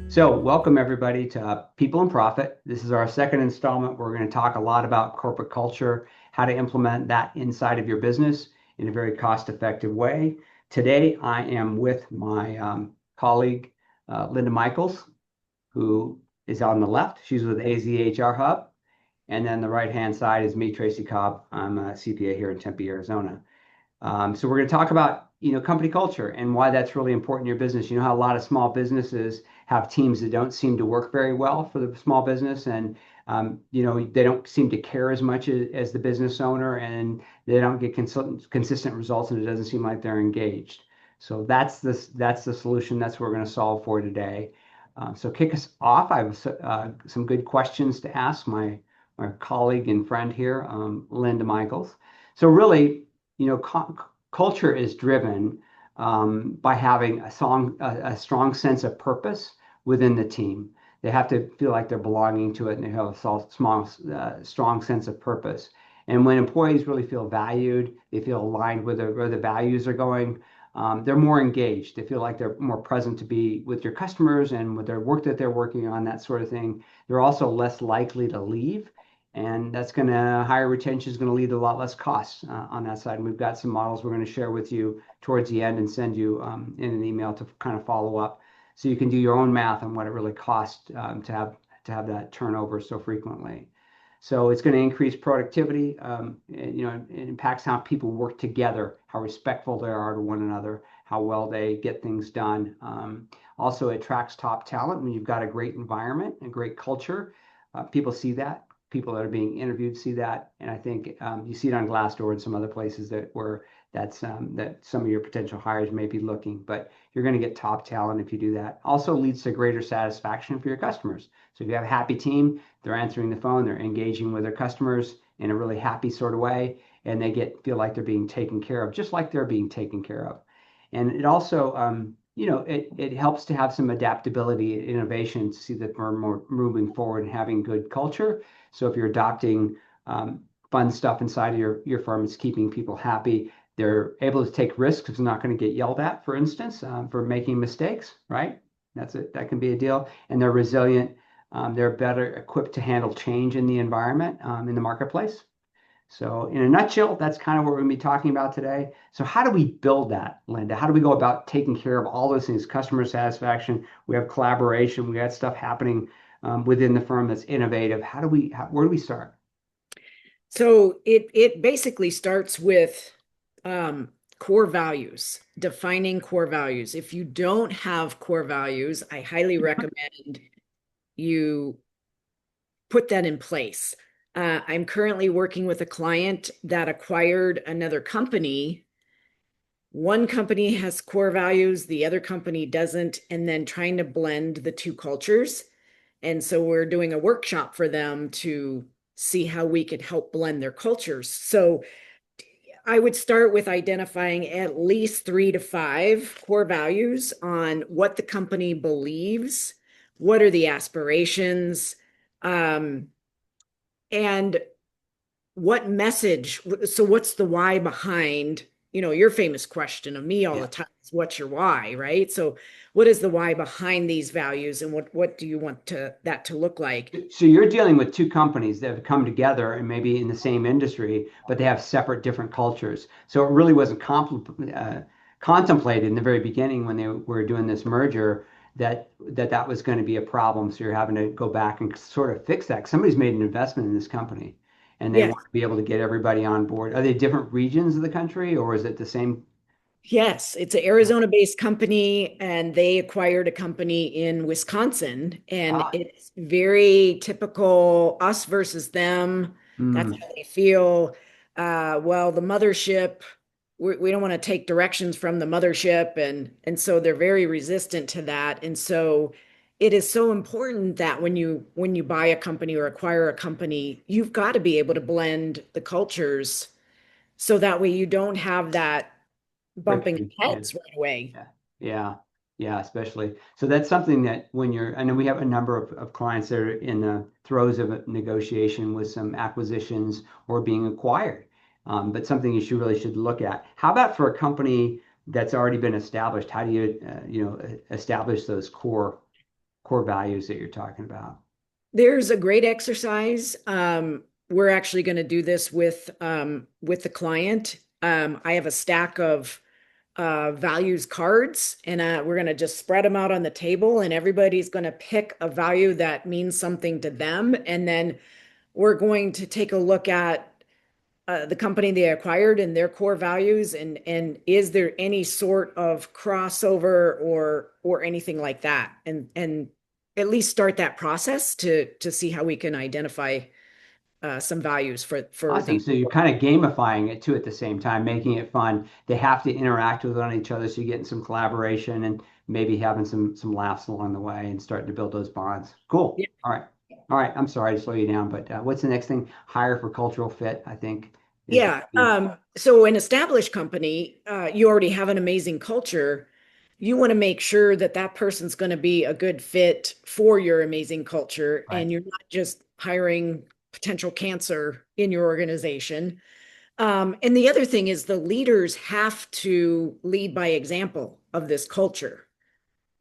So, welcome everybody to People and Profit. This is our second installment. We're going to talk a lot about corporate culture, how to implement that inside of your business in a very cost-effective way. Today, I am with my colleague, Linda Michaels, who is on the left. She's with AZHR Hub. And then the right-hand side is me, Tracy Cobb. I'm a CPA here in Tempe, Arizona. So we're going to talk about company culture and why that's really important in your business. You know how a lot of small businesses have teams that don't seem to work very well for the small business, and they don't seem to care as much as the business owner, and they don't get consistent results, and it doesn't seem like they're engaged. So that's the solution. That's what we're going to solve for today. So kick us off. I have some good questions to ask my colleague and friend here, Linda Michaels. So really, culture is driven by having a strong sense of purpose within the team. They have to feel like they're belonging to it, and they have a strong sense of purpose. And when employees really feel valued, they feel aligned with where the values are going, they're more engaged. They feel like they're more present to be with your customers and with their work that they're working on, that sort of thing. They're also less likely to leave. And that's going to, higher retention is going to lead to a lot less costs on that side. And we've got some models we're going to share with you towards the end and send you in an email to kind of follow up, so you can do your own math on what it really costs to have that turnover so frequently. So it's going to increase productivity. It impacts how people work together, how respectful they are to one another, how well they get things done. Also, it attracts top talent when you've got a great environment and great culture. People see that. People that are being interviewed see that, and I think you see it on Glassdoor and some other places that some of your potential hires may be looking. But you're going to get top talent if you do that. Also leads to greater satisfaction for your customers. So if you have a happy team, they're answering the phone, they're engaging with their customers in a really happy sort of way, and they feel like they're being taken care of, just like they're being taken care of. And it also it helps to have some adaptability and innovation to see the firm more moving forward and having good culture. So if you're adopting fun stuff inside of your firm, it's keeping people happy. They're able to take risks because they're not going to get yelled at, for instance, for making mistakes, right? That can be a deal. And they're resilient. They're better equipped to handle change in the environment, in the marketplace. So in a nutshell, that's kind of what we're going to be talking about today. So how do we build that, Linda? How do we go about taking care of all those things? Customer satisfaction, we have collaboration, we got stuff happening within the firm that's innovative. Where do we start? So it basically starts with core values, defining core values. If you don't have core values, I highly recommend you put that in place. I'm currently working with a client that acquired another company. One company has core values, the other company doesn't, and then trying to blend the two cultures. And so we're doing a workshop for them to see how we could help blend their cultures. So I would start with identifying at least 3 to 5 core values on what the company believes, what are the aspirations, and what message. So what's the why behind, your famous question of me all the time is, what's your why, right? So what is the why behind these values, and what do you want that to look like? So you're dealing with two companies that have come together and maybe in the same industry, but they have separate different cultures. So it really wasn't contemplated in the very beginning when they were doing this merger that was going to be a problem. So you're having to go back and sort of fix that. Somebody's made an investment in this company, and they Yes. want to be able to get everybody on board. Are they different regions of the country, or is it the same? Yes, it's an Arizona-based company, and they acquired a company in Wisconsin, and Ah, it's very typical us versus them. That's mm, how they feel. Well, the mothership, we don't want to take directions from the mothership, and so they're very resistant to that. And so it is so important that when you buy a company or acquire a company, you've got to be able to blend the cultures so that way you don't have that bumping friction. Yeah, heads right away. yeah, yeah. Yeah, especially. So that's something that when you're, I know we have a number of clients that are in the throes of a negotiation with some acquisitions or being acquired. But something really should look at. How about for a company that's already been established? How do you, establish those core values that you're talking about? There's a great exercise. We're actually going to do this with the client. I have a stack of values cards, and we're going to just spread them out on the table, and everybody's going to pick a value that means something to them. And then we're going to take a look at the company they acquired and their core values, and is there any sort of crossover or anything like that, and at least start that process to see how we can identify some values for Awesome. the. So you're kind of gamifying it too at the same time, making it fun. They have to interact with one each other, so you're getting some collaboration and maybe having some laughs along the way and starting to build those bonds. Cool. Yeah. All right. All right. I'm sorry to slow you down, but what's the next thing? Hire for cultural fit, I think, is the Yeah. key. So an established company, you already have an amazing culture. You want to make sure that that person's going to be a good fit for your amazing culture, Right. and you're not just hiring potential cancer in your organization. And the other thing is the leaders have to lead by example of this culture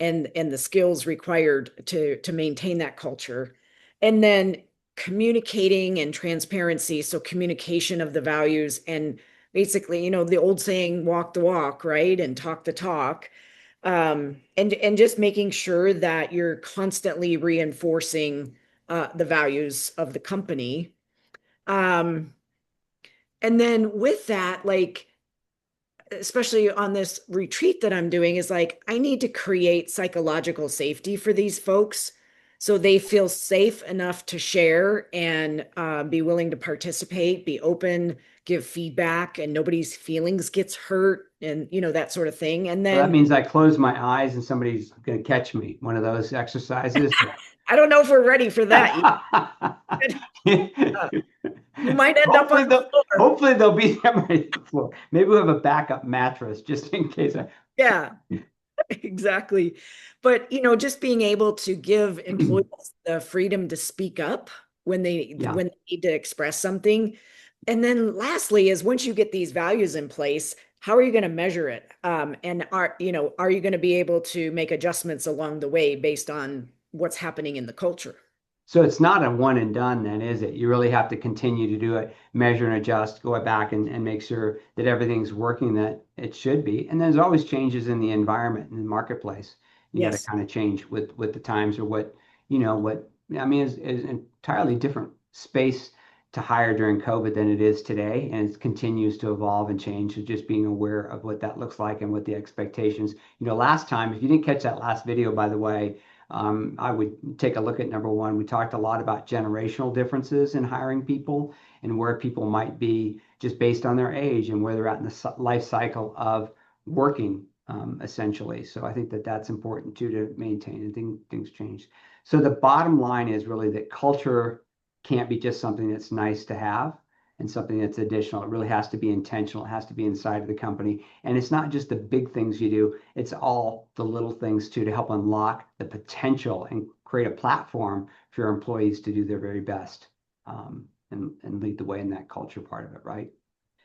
and the skills required to maintain that culture. And then communicating and transparency. So communication of the values and basically, the old saying, walk the walk, right? And talk the talk. And just making sure that you're constantly reinforcing the values of the company. Um, and then with that, like, especially on this retreat that I'm doing, is like, I need to create psychological safety for these folks so they feel safe enough to share and be willing to participate, be open, give feedback, and nobody's feelings gets hurt, and that sort of thing. And So that then means I close my eyes and somebody's going to catch me. One of those exercises. I don't know if we're ready for that. Uh, you might end up on Hopefully the they'll floor. hopefully they'll be there right on the floor. Maybe we'll have a backup mattress just in case. Yeah. Exactly. But, just being able to give employees the freedom to speak up Yeah. when they need to express something. And then lastly is, once you get these values in place, how are you going to measure it? And are you going to be able to make adjustments along the way based on what's happening in the culture? So it's not a one and done then, is it? You really have to continue to do it, measure and adjust, go back and make sure that everything's working that it should be. And there's always changes in the environment and the marketplace. You got to Yes. kind of change with the times or what I mean is entirely different space to hire during COVID than it is today. And it continues to evolve and change. So just being aware of what that looks like and what the expectations. Last time, if you didn't catch that last video, by the way, I would take a look at number one. We talked a lot about generational differences in hiring people and where people might be just based on their age and where they're at in the life cycle of working, essentially. So I think that that's important too to maintain, and things change. So the bottom line is really that culture can't be just something that's nice to have and something that's additional. It really has to be intentional. It has to be inside of the company. And it's not just the big things you do, it's all the little things too to help unlock the potential and create a platform for your employees to do their very best, and lead the way in that culture part of it, right?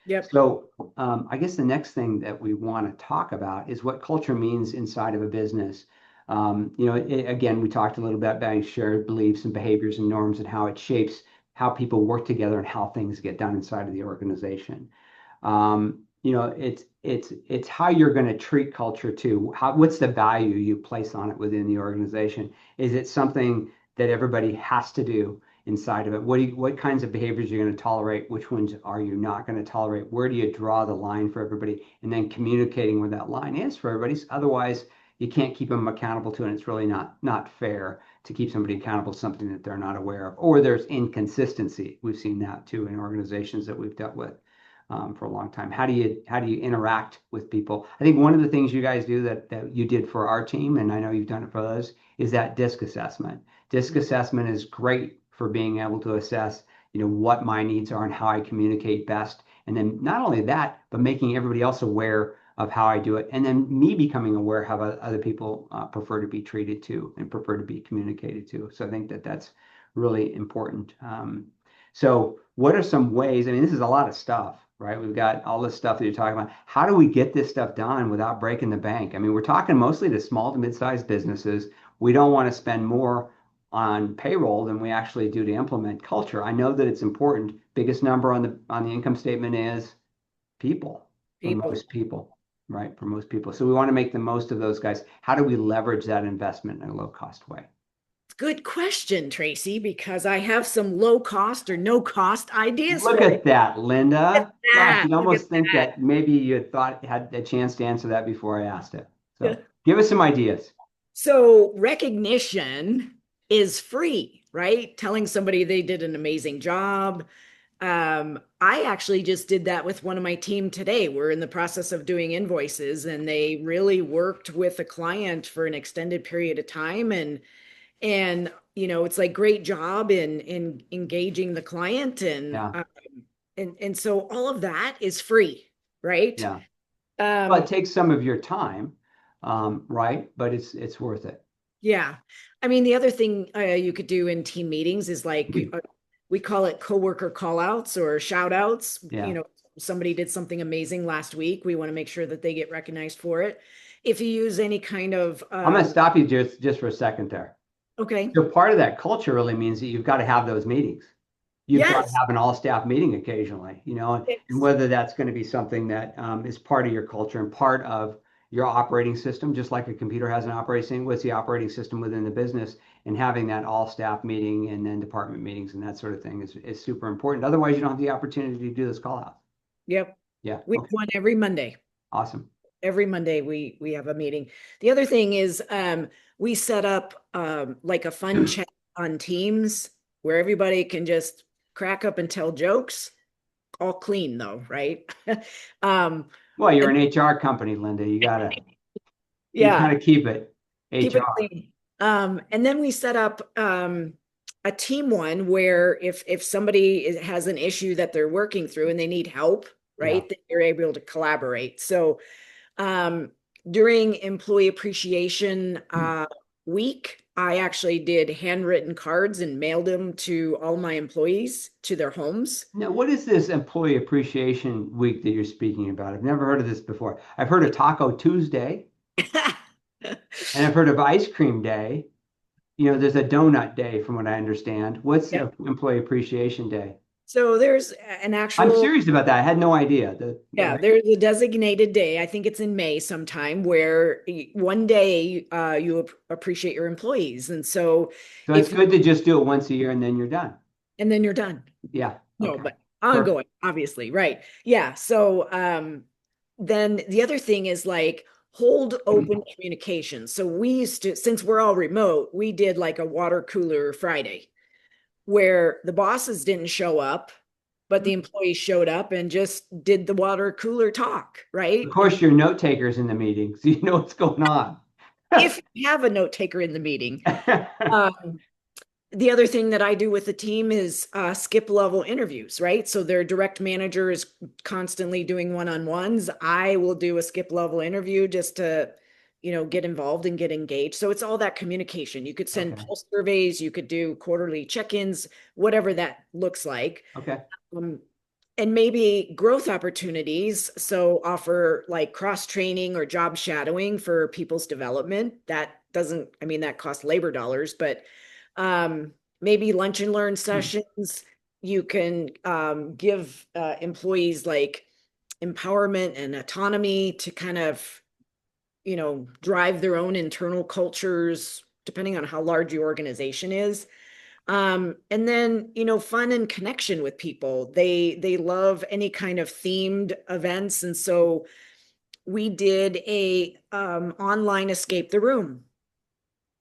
Yep. So I guess the next thing that we want to talk about is what culture means inside of a business. Again, we talked a little bit about shared beliefs and behaviors and norms and how it shapes how people work together and how things get done inside of the organization. It's how you're going to treat culture too. What's the value you place on it within the organization? Is it something that everybody has to do inside of it? What kinds of behaviors are you going to tolerate? Which ones are you not going to tolerate? Where do you draw the line for everybody? And then communicating where that line is for everybody. Otherwise, you can't keep them accountable to it. And it's really not fair to keep somebody accountable to something that they're not aware of, or there's inconsistency. We've seen that too in organizations that we've dealt with for a long time. How do you interact with people? I think one of the things you guys do that you did for our team, and I know you've done it for others, is that DISC assessment. DISC assessment is great for being able to assess, what my needs are and how I communicate best. And then not only that, but making everybody else aware of how I do it, and then me becoming aware how other people prefer to be treated to and prefer to be communicated to. So I think that that's really important. So what are some ways? I mean, this is a lot of stuff, right? We've got all this stuff that you're talking about. How do we get this stuff done without breaking the bank? I mean, we're talking mostly to small to mid-sized businesses. We don't want to spend more on payroll than we actually do to implement culture. I know that it's important. Biggest number on the income statement is people for People. most people, right? For most people. So we want to make the most of those guys. How do we leverage that investment in a low cost way? Good question, Tracy, because I have some low cost or no cost ideas Look for you. at that, Look at Linda. Gosh, that. you'd Look at almost think that. that maybe you thought had a chance to answer that before I asked it. So give us some ideas. So recognition is free, right? Telling somebody they did an amazing job. I actually just did that with one of my team today. We're in the process of doing invoices, and they really worked with a client for an extended period of time. And it's like great job in engaging the client, Yeah, and so all of that is free, right? yeah. Well, it Um, takes some of your time, right? But it's worth it. Yeah. I mean, the other thing you could do in team meetings is like we call it coworker call outs or shout outs. Yeah. Somebody did something amazing last week. We want to make sure that they get recognized for it. If you use any kind of, I'm going to stop you just for a second there. okay. So part of that culture really means that you've got to have those meetings. You've got to Yes. have an all-staff meeting occasionally, and Yes. whether that's going to be something that is part of your culture and part of your operating system, just like a computer has an operating system, what's the operating system within the business, and having that all-staff meeting and then department meetings and that sort of thing is super important. Otherwise, you don't have the opportunity to do those call outs. Yep. Yeah. We have Okay. one every Monday. Awesome. Every Monday we have a meeting. The other thing is we set up like a fun chat on Teams where everybody can just crack up and tell jokes, all clean though, right? um Well, you're and an HR company, Linda. You yeah, gotta keep it keep it HR. clean. And then we set up a team one where if somebody has an issue that they're working through and they need help, Yeah. right, that you're able to collaborate. So Um, during Employee Appreciation Week, I actually did handwritten cards and mailed them to all my employees to their homes. Now, what is this Employee Appreciation Week that you're speaking about? I've never heard of this before. I've heard of Taco Tuesday and I've heard of Ice Cream Day. There's a donut day from what I understand. What's Yeah. Employee Appreciation Day? So there's an I'm actual, serious about that. I had no idea. yeah, there's a designated day. I think it's in May sometime where one day you appreciate your employees. And so So it's if, good to just do it once a year and then you're done. and then you're done. Yeah. No, Okay. but Perfect. ongoing, obviously, right? Yeah. So then the other thing is like hold open communication. So we used to, since we're all remote, we did like a water cooler Friday where the bosses didn't show up, but the employees showed up and just did the water cooler talk, Of right? And course, you're note takers in the meeting, so you know what's going on. if you have a note taker in the meeting, um, the other thing that I do with the team is skip level interviews, right? So their direct manager is constantly doing one-on-ones. I will do a skip level interview just to, get involved and get engaged. So it's all that communication. You could send Okay. pulse surveys, you could do quarterly check-ins, whatever that looks like. Okay. Um, and maybe growth opportunities. So offer like cross training or job shadowing for people's development. That doesn't, I mean, that costs labor dollars, but maybe lunch and learn sessions. You can give employees like empowerment and autonomy to kind of, drive their own internal cultures, depending on how large your organization is. And then, fun and connection with people. They love any kind of themed events. And so we did a online escape the room.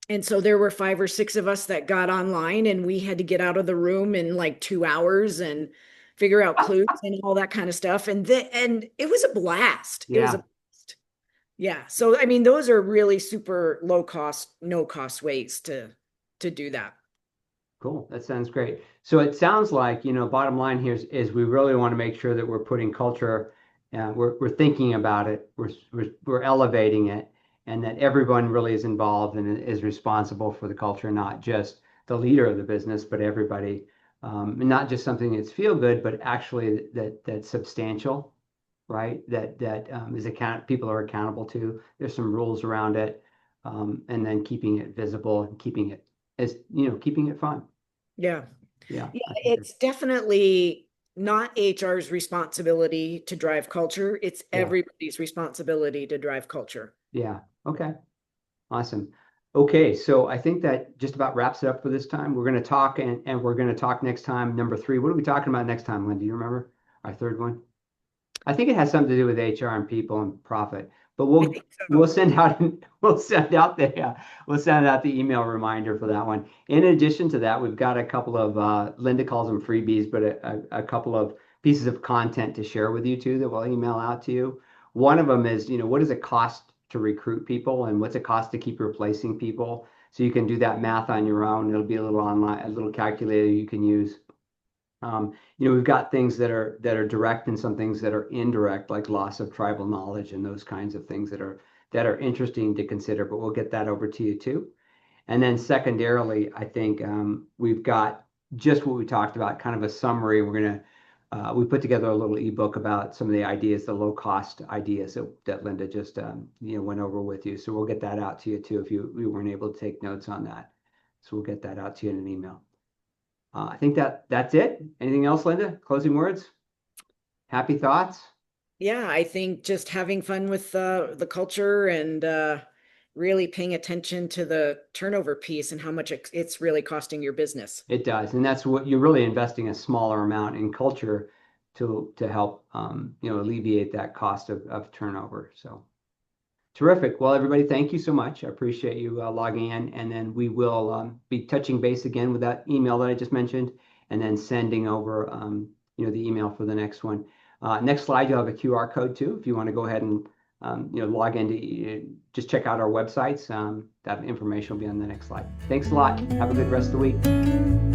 And so there were 5 or 6 of us that got online and we had to get out of the room in like 2 hours and figure out clues and all that kind of stuff. And it was a blast. It was a Yeah. blast. Yeah. So I mean, those are really super low cost, no cost ways to do that. Cool. That sounds great. So it sounds like, bottom line here is we really want to make sure that we're putting culture we're thinking about it, we're elevating it, and that everyone really is involved and is responsible for the culture, not just the leader of the business, but everybody. And not just something that's feel good, but actually that's substantial, right? That is people are accountable to. There's some rules around it, and then keeping it visible and keeping it keeping it fun. Yeah. Yeah, Yeah, I think it's definitely not HR's responsibility to drive culture. It's yeah, everybody's responsibility to drive culture. yeah. Okay, awesome. Okay, so I think that just about wraps it up for this time. We're going to talk and we're going to talk next time. Number three. What are we talking about next time, Lynn? Do you remember our third one? I think it has something to do with HR and people and profit. But I we'll think we'll so. send out we'll send out the email reminder for that one. In addition to that, we've got a couple of Linda calls them freebies, but a couple of pieces of content to share with you too that we'll email out to you. One of them is, what does it cost to recruit people and what's it cost to keep replacing people? So you can do that math on your own. It'll be a little online, a little calculator you can use. We've got things that are direct and some things that are indirect, like loss of tribal knowledge and those kinds of things that are interesting to consider. But we'll get that over to you too. And then secondarily, I think we've got just what we talked about, kind of a summary. We put together a little ebook about some of the ideas, the low cost ideas that Linda just went over with you. So we'll get that out to you too if you weren't able to take notes on that. So we'll get that out to you in an email. I think that's it. Anything else, Linda? Closing words? Happy thoughts? Yeah, I think just having fun with the culture and really paying attention to the turnover piece and how much it's really costing your business. It does, and that's what you're really investing a smaller amount in culture to help alleviate that cost of turnover. So terrific. Well, everybody, thank you so much. I appreciate you logging in, and then we will be touching base again with that email that I just mentioned, and then sending over the email for the next one. Next slide, you'll have a QR code too. If you want to go ahead and log into, just check out our websites. That information will be on the next slide. Thanks a lot. Have a good rest of the week.